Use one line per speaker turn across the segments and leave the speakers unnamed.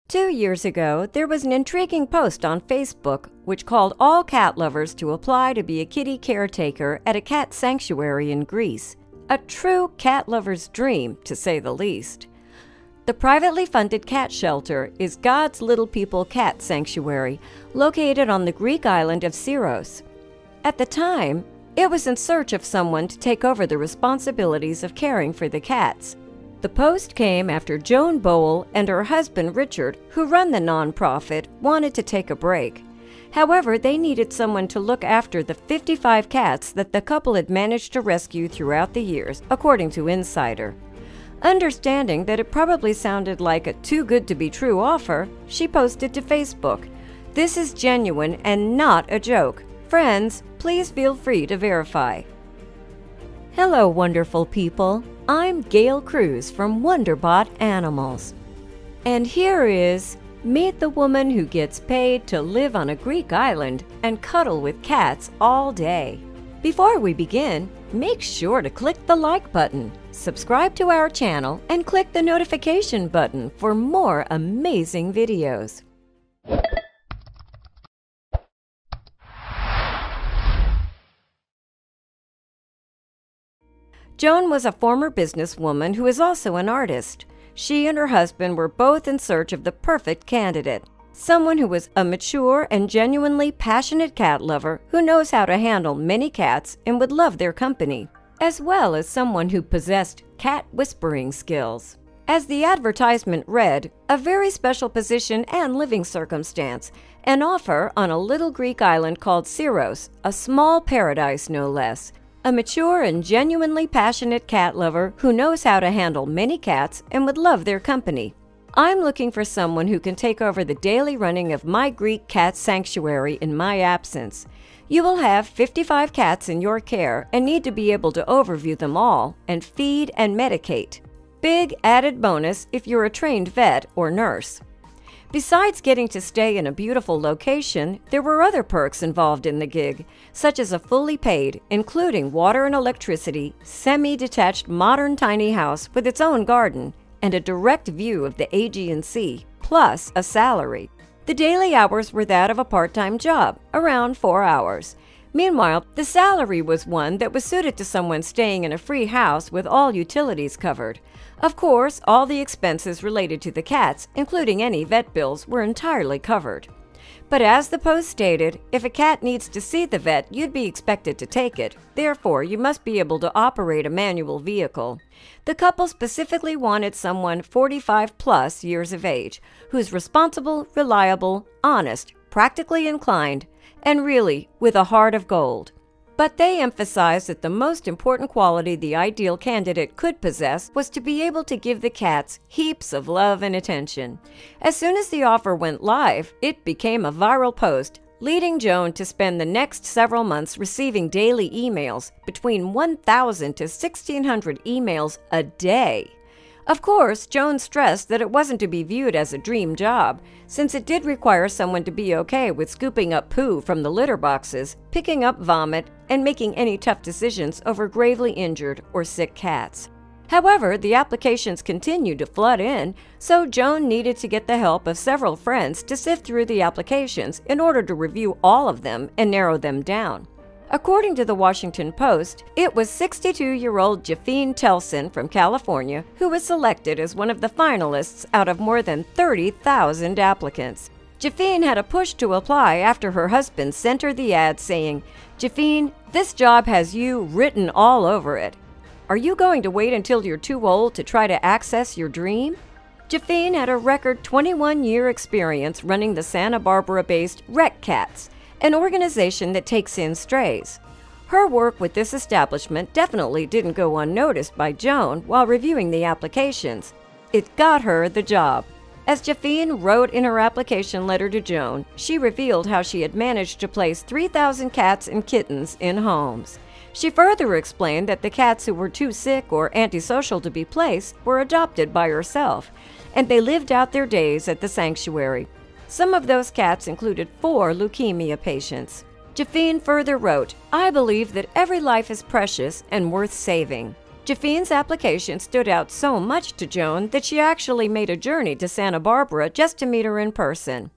2 years ago, there was an intriguing post on Facebook which called all cat lovers to apply to be a kitty caretaker at a cat sanctuary in Greece. A true cat lover's dream, to say the least. The privately funded cat shelter is God's Little People Cat Sanctuary, located on the Greek island of Syros. At the time, it was in search of someone to take over the responsibilities of caring for the cats. The post came after Joan Bowl and her husband Richard, who run the nonprofit, wanted to take a break. However, they needed someone to look after the 55 cats that the couple had managed to rescue throughout the years, according to Insider. Understanding that it probably sounded like a too-good-to-be-true offer, she posted to Facebook, "This is genuine and not a joke. Friends, please feel free to verify." Hello, wonderful people. I'm Gail Cruz from Wonderbot Animals. And here is Meet the woman who gets paid to live on a Greek island and cuddle with cats all day. Before we begin, make sure to click the like button, subscribe to our channel, and click the notification button for more amazing videos. Joan was a former businesswoman who is also an artist. She and her husband were both in search of the perfect candidate, someone who was a mature and genuinely passionate cat lover who knows how to handle many cats and would love their company, as well as someone who possessed cat whispering skills. As the advertisement read, a very special position and living circumstance, an offer on a little Greek island called Syros, a small paradise no less. A mature and genuinely passionate cat lover who knows how to handle many cats and would love their company. I'm looking for someone who can take over the daily running of my Greek cat sanctuary in my absence. You will have 55 cats in your care and need to be able to overview them all and feed and medicate. Big added bonus if you're a trained vet or nurse. Besides getting to stay in a beautiful location, there were other perks involved in the gig, such as a fully paid, including water and electricity, semi-detached modern tiny house with its own garden, and a direct view of the Aegean Sea, plus a salary. The daily hours were that of a part-time job, around 4 hours. Meanwhile, the salary was one that was suited to someone staying in a free house with all utilities covered. Of course, all the expenses related to the cats, including any vet bills, were entirely covered. But as the post stated, if a cat needs to see the vet, you'd be expected to take it. Therefore, you must be able to operate a manual vehicle. The couple specifically wanted someone 45+ years of age, who's responsible, reliable, honest, practically inclined, and really with a heart of gold. But they emphasized that the most important quality the ideal candidate could possess was to be able to give the cats heaps of love and attention. As soon as the offer went live, it became a viral post, leading Joan to spend the next several months receiving daily emails, between 1,000 to 1,600 emails a day. Of course, Joan stressed that it wasn't to be viewed as a dream job, since it did require someone to be okay with scooping up poo from the litter boxes, picking up vomit, and making any tough decisions over gravely injured or sick cats. However, the applications continued to flood in, so Joan needed to get the help of several friends to sift through the applications in order to review all of them and narrow them down. According to the Washington Post, it was 62-year-old Jafine Telson from California who was selected as one of the finalists out of more than 30,000 applicants. Jafine had a push to apply after her husband sent her the ad saying, "Jafine, this job has you written all over it. Are you going to wait until you're too old to try to access your dream?" Jafine had a record 21-year experience running the Santa Barbara-based Rec Cats, an organization that takes in strays. Her work with this establishment definitely didn't go unnoticed by Joan while reviewing the applications. It got her the job. As Jafine wrote in her application letter to Joan, she revealed how she had managed to place 3,000 cats and kittens in homes. She further explained that the cats who were too sick or antisocial to be placed were adopted by herself, and they lived out their days at the sanctuary. Some of those cats included 4 leukemia patients. Jafine further wrote, "I believe that every life is precious and worth saving." Jaffine's application stood out so much to Joan that she actually made a journey to Santa Barbara just to meet her in person.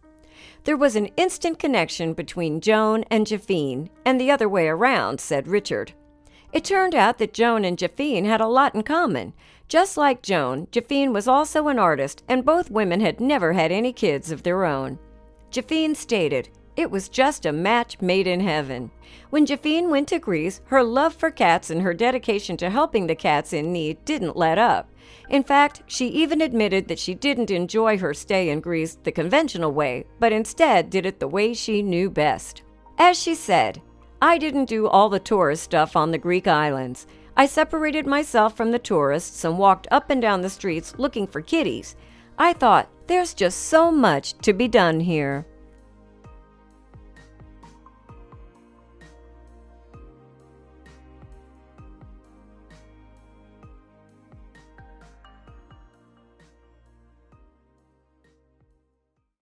There was an instant connection between Joan and Jaffine, and the other way around, said Richard. It turned out that Joan and Jaffine had a lot in common. Just like Joan, Jaffine was also an artist, and both women had never had any kids of their own. Jaffine stated, "It was just a match made in heaven." When Jaffine went to Greece, her love for cats and her dedication to helping the cats in need didn't let up. In fact, she even admitted that she didn't enjoy her stay in Greece the conventional way, but instead did it the way she knew best. As she said, "I didn't do all the tourist stuff on the Greek islands. I separated myself from the tourists and walked up and down the streets looking for kitties. I thought, there's just so much to be done here."